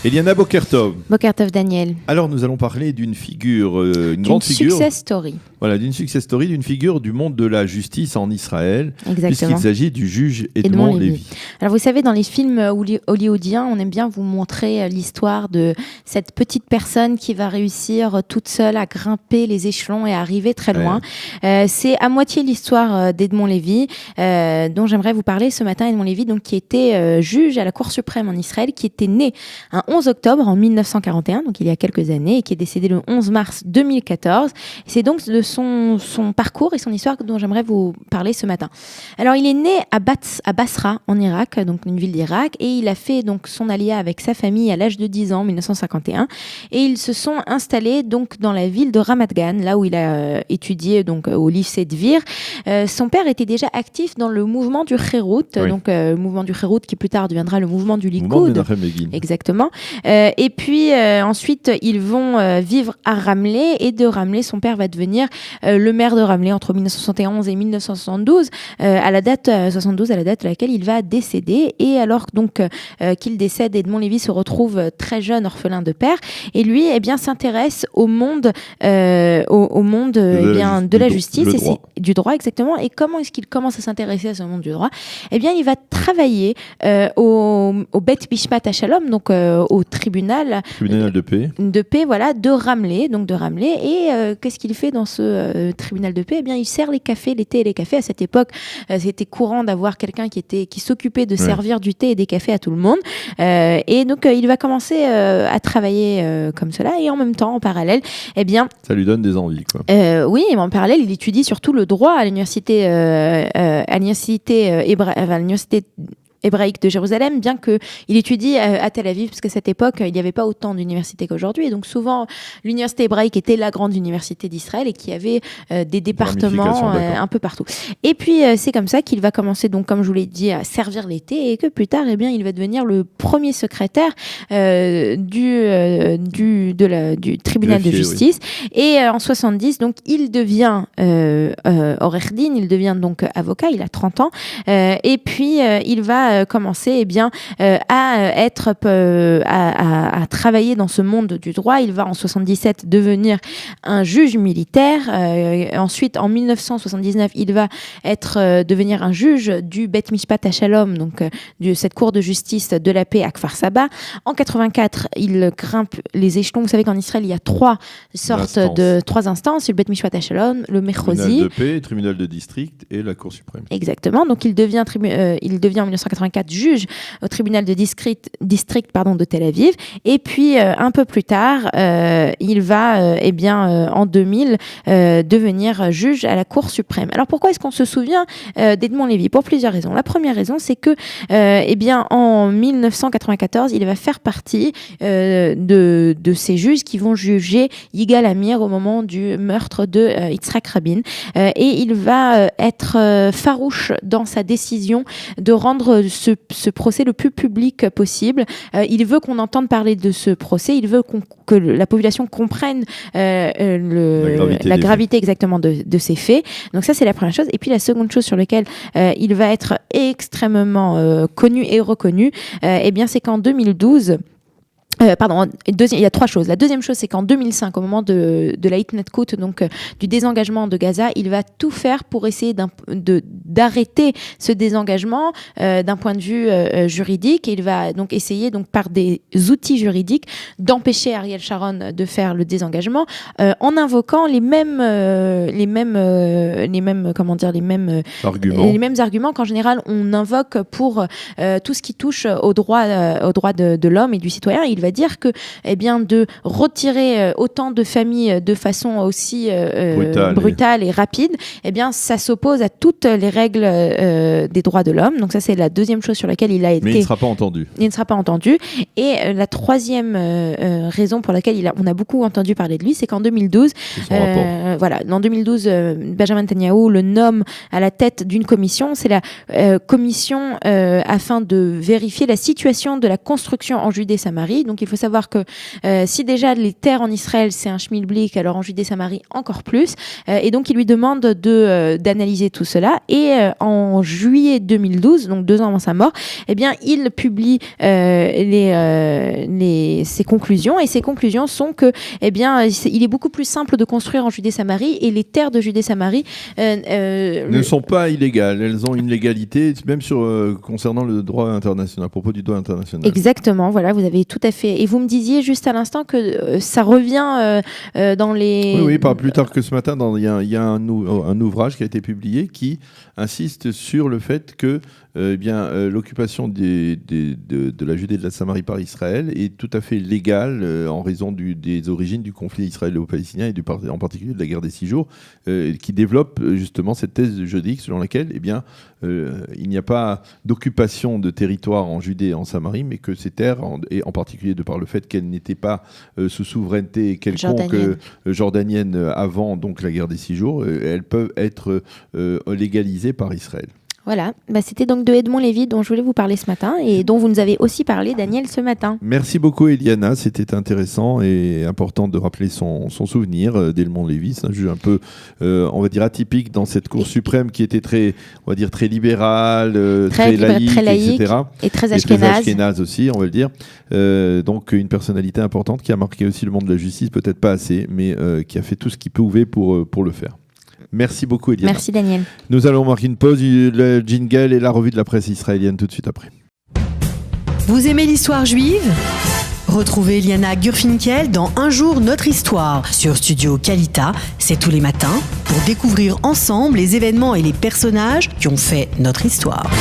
Eliana Bokertov. Bokertov Daniel. Alors nous allons parler d'une figure, une grande figure. Success story. Voilà, d'une success story, d'une figure du monde de la justice en Israël. Exactement. Puisqu'il s'agit du juge Edmond Lévy. Alors vous savez, dans les films hollywoodiens, on aime bien vous montrer l'histoire de cette petite personne qui va réussir toute seule à grimper les échelons et à arriver très loin. C'est à moitié l'histoire d'Edmond Lévy, dont j'aimerais vous parler ce matin. Edmond Lévy, donc, qui était juge à la Cour suprême en Israël, qui était né un 11 octobre en 1941, donc il y a quelques années, et qui est décédé le 11 mars 2014. C'est donc de son parcours et son histoire dont j'aimerais vous parler ce matin. Alors, il est né à Basra, en Irak, donc une ville d'Irak, et il a fait donc son alia avec sa famille à l'âge de 10 ans, en 1951, et ils se sont installés donc dans la ville de Ramat Gan, là où il a étudié donc au lycée de Vir. Son père était déjà actif dans le mouvement du Kherout, donc mouvement du Kherout qui plus tard deviendra le mouvement du Likoud. Exactement. Et puis ensuite, ils vont vivre à Ramleh, et de Ramleh, son père va devenir le maire de Ramleh entre 1971 et 1972, à la date à laquelle il va décéder. Et alors donc qu'il décède, Edmond Lévy se retrouve très jeune, orphelin de père, et lui s'intéresse au monde de la justice et du droit, exactement. Et comment est-ce qu'il commence à s'intéresser à ce monde du droit? Il va travailler au Bet Mishpat HaShalom, donc au tribunal de paix, voilà, de Ramleh, et qu'est-ce qu'il fait dans ce tribunal de paix? Il sert les cafés, les thés et les cafés. À cette époque, c'était courant d'avoir quelqu'un qui s'occupait de servir du thé et des cafés à tout le monde, et donc il va commencer à travailler comme cela, et en même temps, en parallèle, ça lui donne des envies, quoi. Oui, en parallèle, il étudie surtout le droit à l'université hébraïque de Jérusalem, bien qu'il étudie à Tel Aviv, parce qu'à cette époque, il n'y avait pas autant d'universités qu'aujourd'hui. Et donc souvent, l'université hébraïque était la grande université d'Israël, et qui avait des départements un peu partout. Et puis, c'est comme ça qu'il va commencer, donc, comme je vous l'ai dit, à servir les thés, et que plus tard, il va devenir le premier secrétaire du tribunal de justice. Oui. Et en 70, donc, il devient Orech Din, il devient donc avocat, il a 30 ans, et puis il va commencer à travailler dans ce monde du droit. Il va en 77 devenir un juge militaire. Ensuite, en 1979, il va devenir un juge du Bet Mishpat HaShalom, donc de cette cour de justice de la paix à Kfar Saba. En 84, il grimpe les échelons. Vous savez qu'en Israël, il y a trois instances, le Bet Mishpat HaShalom, le Mechozi, tribunal de paix, tribunal de district et la Cour suprême. Exactement. Donc il devient en 1984 juge au tribunal de district de Tel Aviv, et puis un peu plus tard, il va en 2000 devenir juge à la Cour suprême. Alors pourquoi est-ce qu'on se souvient d'Edmond Lévy? Pour plusieurs raisons. La première raison, c'est que en 1994, il va faire partie de ces juges qui vont juger Yigal Amir au moment du meurtre de Yitzhak Rabin, et il va être farouche dans sa décision de rendre ce procès le plus public possible. Il veut qu'on entende parler de ce procès, il veut que la population comprenne la gravité exactement de ces faits. Donc ça, c'est la première chose. Et puis la seconde chose sur laquelle il va être extrêmement connu et reconnu, c'est qu'en 2012, il y a trois choses. La deuxième chose, c'est qu'en 2005, au moment de la Hitnedkut, donc du désengagement de Gaza, il va tout faire pour essayer d'arrêter ce désengagement d'un point de vue juridique. Et il va donc essayer, par des outils juridiques, d'empêcher Ariel Sharon de faire le désengagement, en invoquant les mêmes arguments qu'en général on invoque pour tout ce qui touche aux droits de l'homme et du citoyen. Il va dire que de retirer autant de familles de façon aussi brutale et rapide, ça s'oppose à toutes les règles des droits de l'homme. Donc ça, c'est la deuxième chose sur laquelle il a été... Mais il ne sera pas entendu. Il ne sera pas entendu. Et la troisième raison pour laquelle on a beaucoup entendu parler de lui, c'est qu'en 2012, en 2012, Benjamin Netanyahou le nomme à la tête d'une commission. C'est la commission afin de vérifier la situation de la construction en Judée-Samarie. Donc Donc il faut savoir que si déjà les terres en Israël c'est un schmilblick, alors en Judée-Samarie encore plus. Et donc il lui demande d'analyser tout cela. Et en juillet 2012, donc 2 ans avant sa mort, eh bien il publie ses conclusions. Et ses conclusions sont que eh bien il est beaucoup plus simple de construire en Judée-Samarie, et les terres de Judée-Samarie ne sont pas illégales. Elles ont une légalité, même concernant le droit international, à propos du droit international. Exactement, voilà, vous avez tout à fait. Et vous me disiez juste à l'instant que ça revient dans les... Oui, pas plus tard que ce matin, il y a un ouvrage qui a été publié qui insiste sur le fait que l'occupation de la Judée et de la Samarie par Israël est tout à fait légale en raison des origines du conflit israélo-palestinien et en particulier de la guerre des 6 jours, qui développe justement cette thèse juridique selon laquelle il n'y a pas d'occupation de territoire en Judée et en Samarie, mais que ces terres, et en particulier de par le fait qu'elles n'étaient pas sous souveraineté quelconque jordanienne avant donc la guerre des 6 jours, elles peuvent être légalisées par Israël. Voilà, c'était donc de Edmond Lévy dont je voulais vous parler ce matin et dont vous nous avez aussi parlé, Daniel, ce matin. Merci beaucoup, Eliana. C'était intéressant et important de rappeler son souvenir d'Edmond Lévy. C'est un juge un peu, on va dire, atypique dans cette Cour suprême qui était très libérale, très laïque, etc. Et très ashkénaze aussi, on va le dire. Donc une personnalité importante qui a marqué aussi le monde de la justice, peut-être pas assez, mais qui a fait tout ce qu'il pouvait pour le faire. Merci beaucoup, Eliana. Merci, Daniel. Nous allons marquer une pause, le jingle et la revue de la presse israélienne tout de suite après. Vous aimez l'histoire juive ? Retrouvez Liana Gurfinkel dans Un jour notre histoire sur Studio Kalita, c'est tous les matins, pour découvrir ensemble les événements et les personnages qui ont fait notre histoire.